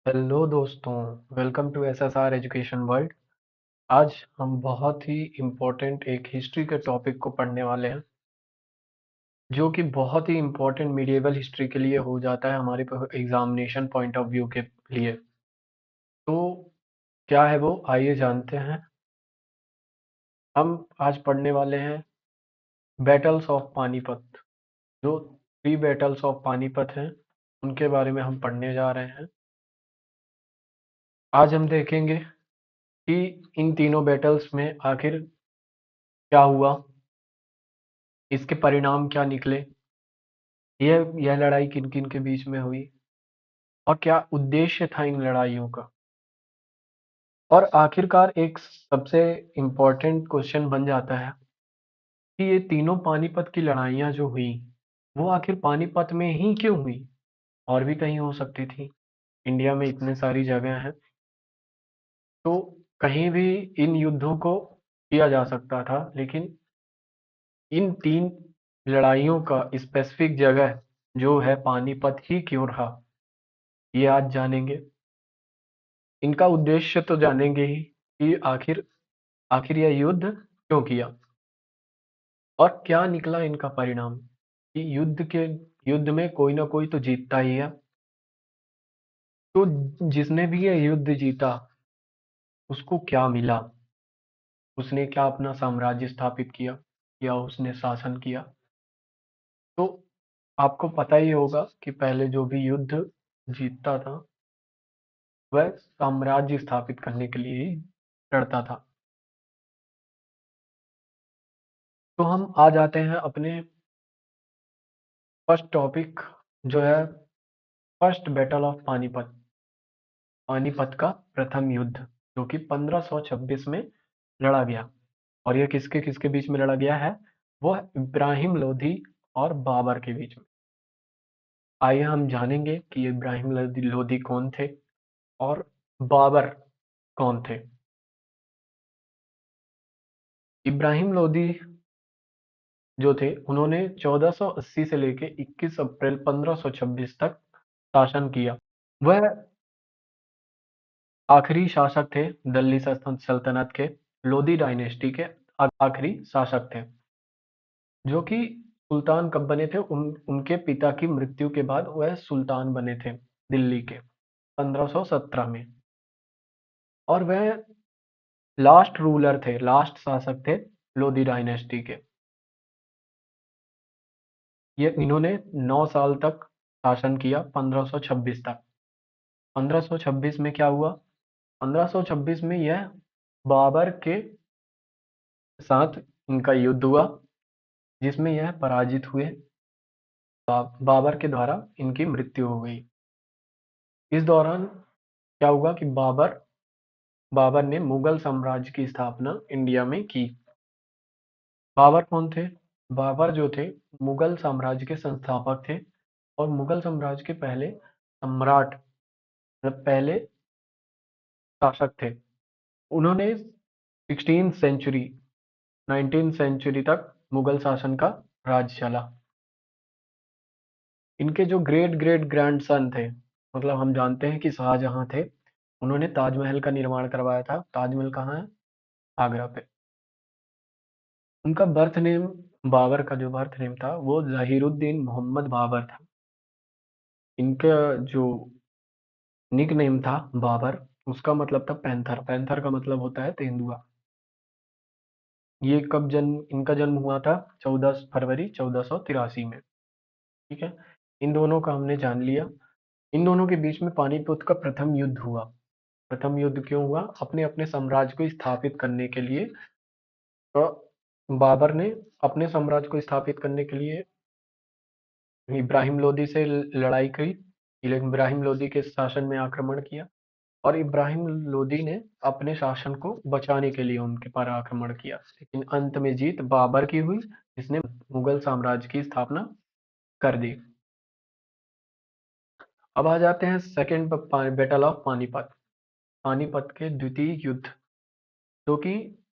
Hello दोस्तों, welcome to SSR education world. आज हम बहुत ही इम्पोर्टेंट एक हिस्ट्री के टॉपिक को पढ़ने वाले हैं, जो कि बहुत ही इम्पोर्टेंट मिडिएवल हिस्ट्री के लिए हो जाता है हमारे एग्जामिनेशन पॉइंट ऑफ व्यू के लिए। तो क्या है वो, आइए जानते हैं। हम आज पढ़ने वाले हैं बैटल्स ऑफ पानीपत। जो 3 बैटल्स ऑफ पानीपत हैं, उनके बारे में हम पढ़ने जा रहे हैं। आज हम देखेंगे कि इन तीनों बैटल्स में आखिर क्या हुआ, इसके परिणाम क्या निकले, यह लड़ाई किन-किन के बीच में हुई और क्या उद्देश्य था इन लड़ाइयों का। और आखिरकार एक सबसे इम्पोर्टेंट क्वेश्चन बन जाता है कि ये तीनों पानीपत की लड़ाइयाँ जो हुई, वो आखिर पानीपत में ही क्यों हुई? और भी कहीं हो सकती थी। इंडिया में इतनी सारी जगह हैं, तो कहीं भी इन युद्धों को किया जा सकता था, लेकिन इन 3 लड़ाइयों का स्पेसिफिक जगह जो है पानीपत ही क्यों रहा, ये आज जानेंगे। इनका उद्देश्य तो जानेंगे ही कि आखिर आखिर यह युद्ध क्यों किया और क्या निकला इनका परिणाम, कि युद्ध में कोई ना कोई तो जीतता ही है। तो जिसने भी यह युद्ध जीता, उसको क्या मिला? उसने क्या अपना साम्राज्य स्थापित किया या उसने शासन किया? तो आपको पता ही होगा कि पहले जो भी युद्ध जीतता था, वह साम्राज्य स्थापित करने के लिए ही लड़ता था। तो हम आ जाते हैं अपने फर्स्ट टॉपिक, जो है first battle of Panipat. Panipat का प्रथम युद्ध, जो कि 1526 में लड़ा गया। और यह किसके किसके बीच में लड़ा गया है? वह इब्राहिम लोधी और बाबर के बीच में। आइए हम जानेंगे कि इब्राहिम लोधी लोधी कौन थे और बाबर कौन थे। इब्राहिम लोधी जो थे, उन्होंने 1480 से लेके 21 अप्रैल 1526 तक शासन किया। वह आखिरी शासक थे दिल्ली सल्तनत के, लोधी डायनेस्टी के आखिरी शासक थे, जो कि सुल्तान कब बने थे? उनके पिता की मृत्यु के बाद वह सुल्तान बने थे दिल्ली के 1517 में। और वह लास्ट रूलर थे, लास्ट शासक थे लोधी डायनेस्टी के। ये इन्होंने 9 साल तक शासन किया, 1526 तक। 1526 में क्या हुआ? 1526 में यह बाबर के साथ इनका युद्ध हुआ, जिसमें यह पराजित हुए। बाबर के द्वारा इनकी मृत्यु हो गई। इस दौरान क्या हुआ कि बाबर ने मुगल साम्राज्य की स्थापना इंडिया में की। बाबर कौन थे? बाबर जो थे, मुगल साम्राज्य के संस्थापक थे और मुगल साम्राज्य के पहले सम्राट, मतलब पहले शासक थे। उन्होंने 16th सेंचुरी 19th सेंचुरी तक मुगल शासन का राज चला। इनके जो ग्रेट ग्रेट ग्रैंडसन थे, मतलब हम जानते हैं कि शाहजहां थे, उन्होंने ताजमहल का निर्माण करवाया था। ताजमहल कहाँ है? आगरा पे। उनका बर्थ नेम, बाबर का जो बर्थ नेम था, वो जहीरुद्दीन मोहम्मद बाबर था। इनका जो निक नेम था बाबर, उसका मतलब था पैंथर। पैंथर का मतलब होता है तेंदुआ। ये कब जन्म इनका जन्म हुआ था? 14 फरवरी 1483 में। ठीक है, इन दोनों का हमने जान लिया। इन दोनों के बीच में पानीपत का प्रथम युद्ध हुआ। प्रथम युद्ध क्यों हुआ? अपने अपने साम्राज्य को स्थापित करने के लिए। तो बाबर ने अपने साम्राज्य को स्थापित करने के लिए इब्राहिम लोदी से लड़ाई की। इब्राहिम लोदी के शासन में आक्रमण किया और इब्राहिम लोदी ने अपने शासन को बचाने के लिए उनके पर आक्रमण किया, लेकिन अंत में जीत बाबर की हुई, जिसने मुगल साम्राज्य की स्थापना कर दी। अब आ जाते हैं second battle of Panipat. Panipat के द्वितीय युद्ध, जो कि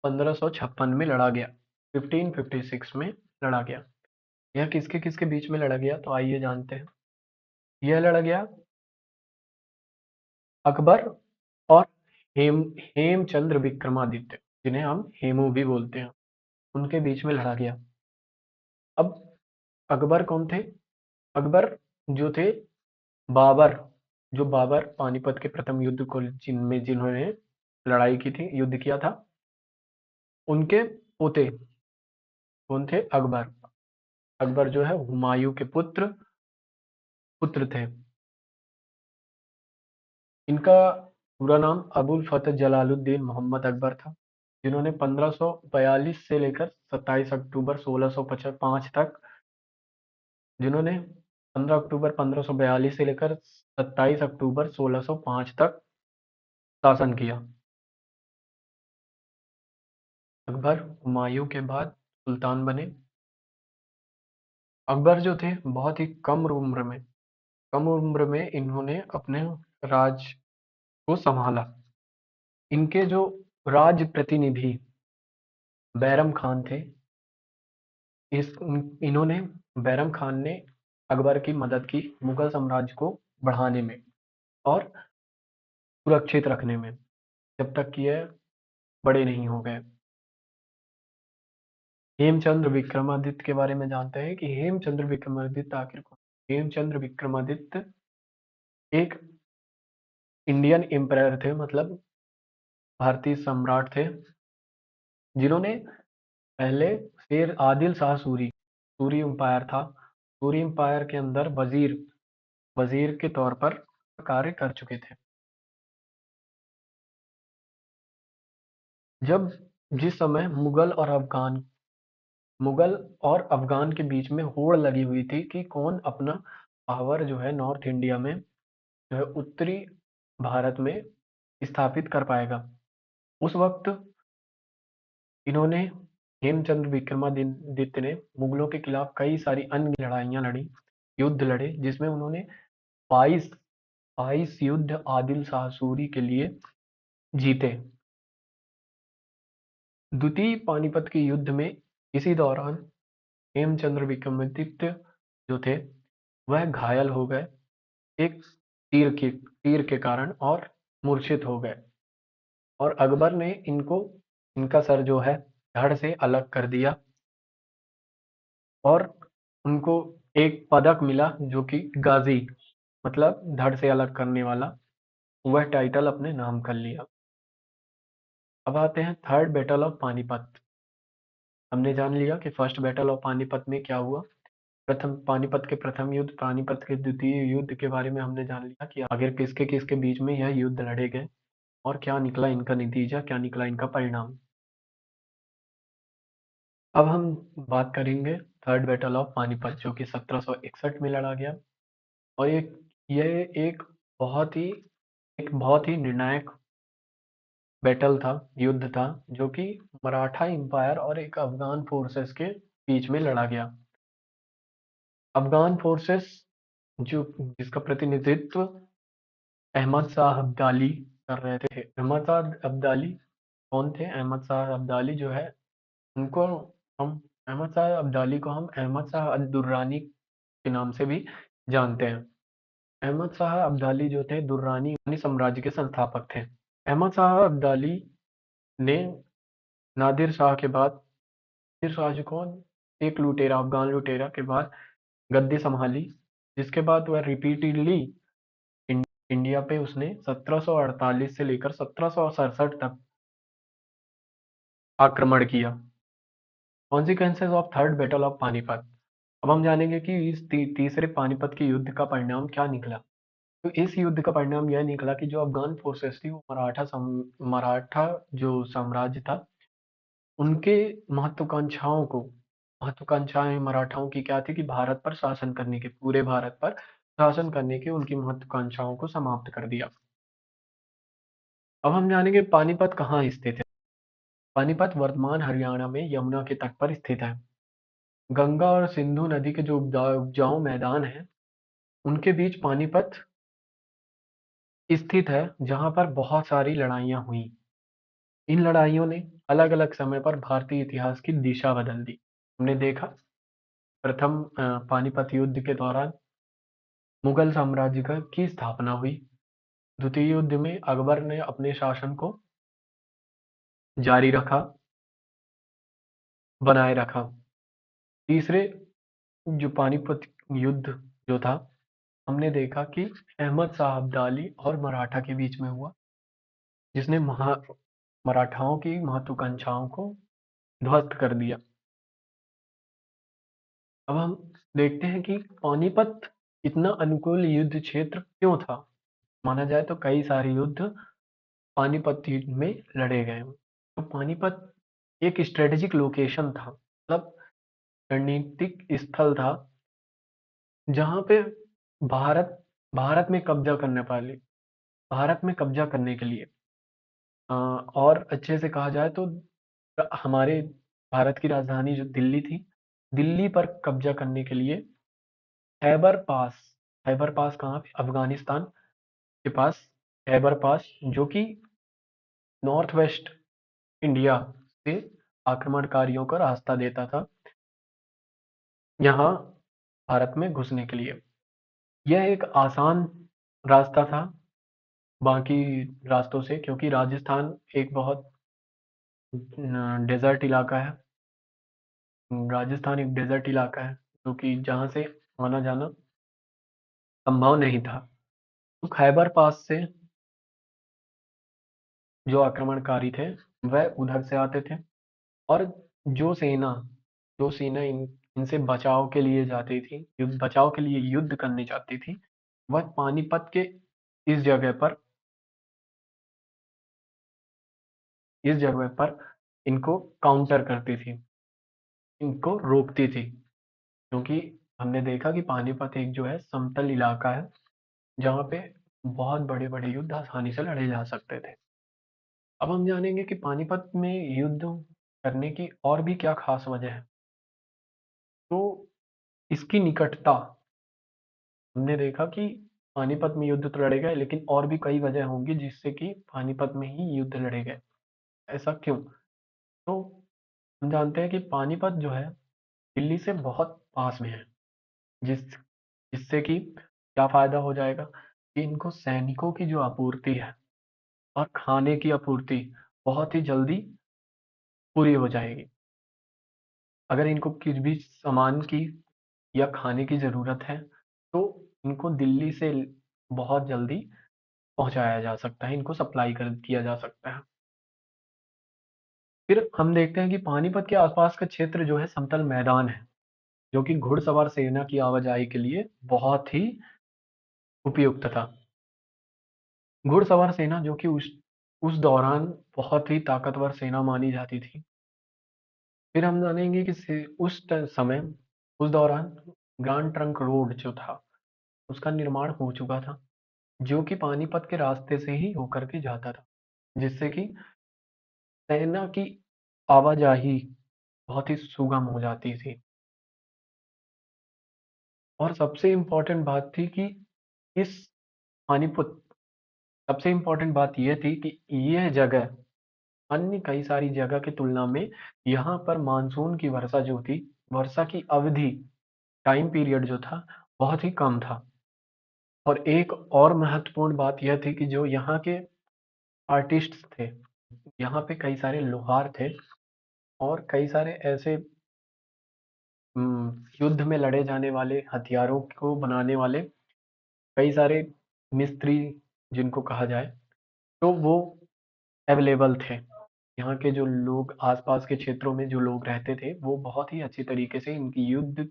1556 में लड़ा गया, 1556 में लड़ा गया। यह किसके किसके बीच में लड़ा गया? तो आइए जानते हैं। यह लड़ा गया अकबर और हेमचंद्र विक्रमादित्य, जिन्हें हम हेमू भी बोलते हैं, उनके बीच में लड़ा गया। अब अकबर कौन थे? अकबर जो थे बाबर, जो बाबर पानीपत के प्रथम युद्ध को जिन्होंने लड़ाई की थी, युद्ध किया था, उनके पोते कौन थे? अकबर। अकबर जो है हुमायूं के पुत्र पुत्र थे। इनका पूरा नाम अबुल फतेह जलालुद्दीन मोहम्मद अकबर था, जिन्होंने 1542 से लेकर 27 अक्टूबर 1605 तक जिन्होंने 15 अक्टूबर 1542 से लेकर 27 अक्टूबर 1605 तक शासन किया। अकबर हुमायूं के बाद सुल्तान बने। अकबर जो थे बहुत ही कम उम्र में इन्होंने अपने राज को संभाला। इनके जो राज प्रतिनिधि बैरम खान थे, इन्होंने बैरम खान ने अकबर की मदद की मुगल साम्राज्य को बढ़ाने में और सुरक्षित रखने में, जब तक कि यह बड़े नहीं हो गए। हेमचंद्र विक्रमादित्य के बारे में जानते हैं कि हेमचंद्र विक्रमादित्य आखिर कौन? हेमचंद्र विक्रमादित्य एक इंडियन एम्पायर थे, मतलब भारतीय सम्राट थे, जिन्होंने पहले शेर आदिल शाह सूरी, सूरी एम्पायर था, सूरी एम्पायर के अंदर वजीर वजीर के तौर पर कार्य कर चुके थे। जब जिस समय मुगल और अफगान के बीच में होड़ लगी हुई थी कि कौन अपना पावर जो है नॉर्थ इंडिया में, जो है उत्तरी भारत में स्थापित कर पाएगा, उस वक्त इन्होंने हेमचंद्र विक्रमादित्य ने मुगलों के खिलाफ कई सारी अन्य लड़ाइयां लड़ी, युद्ध लड़े, जिसमें उन्होंने 22 22 युद्ध आदिल शाह सूरी के लिए जीते। द्वितीय पानीपत के युद्ध में इसी दौरान हेमचंद्र विक्रमादित्य जो थे वह घायल हो गए, एक तीर के कारण, और मूर्छित हो गए, और अकबर ने इनका सर जो है धड़ से अलग कर दिया, और उनको एक पदक मिला जो कि गाजी, मतलब धड़ से अलग करने वाला, वह टाइटल अपने नाम कर लिया। अब आते हैं थर्ड बैटल ऑफ पानीपत। हमने जान लिया कि फर्स्ट बैटल ऑफ पानीपत में क्या हुआ, प्रथम पानीपत के प्रथम युद्ध, पानीपत के द्वितीय युद्ध के बारे में हमने जान लिया कि आखिर किसके किसके बीच में यह युद्ध लड़े गए और क्या निकला इनका नतीजा, क्या निकला इनका परिणाम। अब हम बात करेंगे थर्ड बैटल ऑफ पानीपत, जो कि 1761 में लड़ा गया, और यह एक बहुत ही निर्णायक बैटल था, युद्ध था, जो कि मराठा एम्पायर और एक अफगान फोर्सेस के बीच में लड़ा गया। अफगान फोर्सेस जो जिसका प्रतिनिधित्व अहमद शाह अब्दाली कर रहे थे। अहमद शाह अब्दाली कौन थे? अहमद शाह अब्दाली जो है, उनको हम अहमद शाह अब्दाली को हम अहमद शाह अल दुर्रानी के नाम से भी जानते हैं। अहमद शाह अब्दाली जो थे दुर्रानी साम्राज्य के संस्थापक थे। अहमद शाह अब्दाली ने नादिर शाह के बाद, नादिर शाह जो कौन, एक लुटेरा, अफगान लुटेरा के बाद गद्दी संभाली, जिसके बाद वह रिपीटेडली इंडिया पे उसने 1748 से लेकर 1767 तक आक्रमण किया। Consequences of third battle of Panipat. अब हम जानेंगे कि इस तीसरे पानीपत के युद्ध का परिणाम क्या निकला। तो इस युद्ध का परिणाम यह निकला कि जो अफगान फोर्सेस थी वो मराठा जो साम्राज्य था, उनके महत्वाकांक्षाएं मराठाओं की क्या थी कि भारत पर शासन करने के, पूरे भारत पर शासन करने की उनकी महत्वाकांक्षाओं को समाप्त कर दिया। अब हम जानेंगे पानीपत कहाँ स्थित है। पानीपत वर्तमान हरियाणा में यमुना के तट पर स्थित है। गंगा और सिंधु नदी के जो उपजाऊ मैदान हैं, उनके बीच पानीपत स्थित है, जहां पर बहुत सारी लड़ाइयां हुई। इन लड़ाइयों ने अलग अलग समय पर भारतीय इतिहास की दिशा बदल दी। हमने देखा प्रथम पानीपत युद्ध के दौरान मुगल साम्राज्य की स्थापना हुई। द्वितीय युद्ध में अकबर ने अपने शासन को जारी रखा, बनाए रखा। तीसरे जो पानीपत युद्ध जो था, हमने देखा कि अहमद शाह अब्दाली और मराठा के बीच में हुआ, जिसने मराठाओं की महत्वाकांक्षाओं को ध्वस्त कर दिया। अब हम देखते हैं कि पानीपत इतना अनुकूल युद्ध क्षेत्र क्यों था। माना जाए तो कई सारे युद्ध पानीपत युद्ध में लड़े गए। तो पानीपत एक स्ट्रेटेजिक लोकेशन था, मतलब रणनीतिक स्थल था, जहां पे भारत भारत में कब्जा करने वाले भारत में कब्जा करने के लिए और अच्छे से कहा जाए तो हमारे भारत की राजधानी जो दिल्ली थी, दिल्ली पर कब्जा करने के लिए खैबर पास खैबर पास कहाँ पे? अफगानिस्तान के पास खैबर पास, जो कि नॉर्थ वेस्ट इंडिया से आक्रमणकारियों का रास्ता देता था यहाँ भारत में घुसने के लिए। यह एक आसान रास्ता था बाकी रास्तों से, क्योंकि राजस्थान एक बहुत डेजर्ट इलाका है। राजस्थान एक डेजर्ट इलाका है, जो कि जहाँ से आना जाना संभव नहीं था। तो खैबर पास से जो आक्रमणकारी थे वह उधर से आते थे, और जो सेना इनसे बचाव के लिए जाती थी, बचाव के लिए युद्ध करने जाती थी, वह पानीपत के इस जगह पर इस जगह पर इनको काउंटर करती थी, इनको रोकती थी। क्योंकि हमने देखा कि पानीपत एक जो है समतल इलाका है, जहाँ पे बहुत बड़े बड़े युद्ध आसानी से लड़े जा सकते थे। अब हम जानेंगे कि पानीपत में युद्ध करने की और भी क्या खास वजह है। तो इसकी निकटता, हमने देखा कि पानीपत में युद्ध तो लड़े गए, लेकिन और भी कई वजह होंगी जिससे कि पानीपत में ही युद्ध लड़े गए। ऐसा क्यों? तो हम जानते हैं कि पानीपत जो है दिल्ली से बहुत पास में है, जिस जिससे कि क्या फायदा हो जाएगा कि इनको सैनिकों की जो आपूर्ति है और खाने की आपूर्ति बहुत ही जल्दी पूरी हो जाएगी। अगर इनको किसी भी सामान की या खाने की ज़रूरत है, तो इनको दिल्ली से बहुत जल्दी पहुँचाया जा सकता है, इनको सप्लाई कर किया जा सकता है। फिर हम देखते हैं कि पानीपत के आसपास का क्षेत्र जो है समतल मैदान है, जो कि घुड़सवार सेना की आवाजाही के लिए बहुत ही उपयुक्त था। घुड़सवार सेना जो कि उस दौरान बहुत ही ताकतवर सेना मानी जाती थी। फिर हम जानेंगे कि समय उस दौरान ग्रांड ट्रंक रोड जो था, उसका निर्माण हो चुका था, जो कि पानीपत के रास्ते से ही होकर के जाता था, जिससे कि सेना की आवाजाही बहुत ही सुगम हो जाती थी। और सबसे इम्पोर्टेंट बात थी कि इस पानीपत सबसे इम्पोर्टेंट बात ये थी कि यह जगह अन्य कई सारी जगह की तुलना में यहाँ पर मानसून की वर्षा जो थी, वर्षा की अवधि, टाइम पीरियड जो था, बहुत ही कम था। और एक और महत्वपूर्ण बात यह थी कि जो यहाँ के आर्टिस्ट्स थे, यहाँ पे कई सारे लोहार थे और कई सारे ऐसे युद्ध में लड़े जाने वाले हथियारों को बनाने वाले कई सारे मिस्त्री जिनको कहा जाए, तो वो अवेलेबल थे। यहाँ के जो लोग आसपास के क्षेत्रों में जो लोग रहते थे, वो बहुत ही अच्छी तरीके से इनकी युद्ध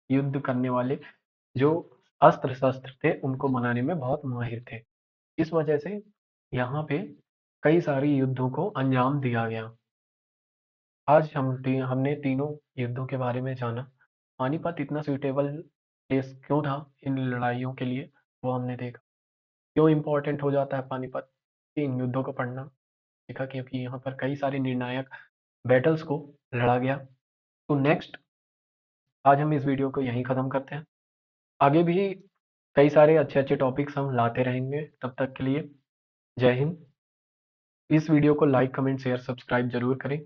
युद्ध करने वाले जो अस्त्र शस्त्र थे उनको बनाने में बहुत माहिर थे। इस वजह से यहाँ पे कई सारे युद्धों को अंजाम दिया गया। आज हमने तीनों युद्धों के बारे में जाना। पानीपत इतना सूटेबल प्लेस क्यों था इन लड़ाइयों के लिए, वो हमने देखा। क्यों इम्पोर्टेंट हो जाता है पानीपत, इन युद्धों को पढ़ना देखा, क्योंकि यहाँ पर कई सारे निर्णायक बैटल्स को लड़ा गया। तो नेक्स्ट, आज हम इस वीडियो को यहीं ख़त्म करते हैं। आगे भी कई सारे अच्छे-अच्छे टॉपिक्स हम लाते रहेंगे। तब तक के लिए जय हिंद। इस वीडियो को लाइक, कमेंट, शेयर, सब्सक्राइब ज़रूर करें,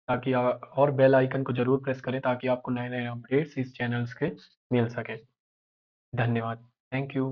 ताकि और बेल आइकन को ज़रूर प्रेस करें ताकि आपको नए-नए अपडेट्स इस चैनल्स के मिल सकें। धन्यवाद। Thank you.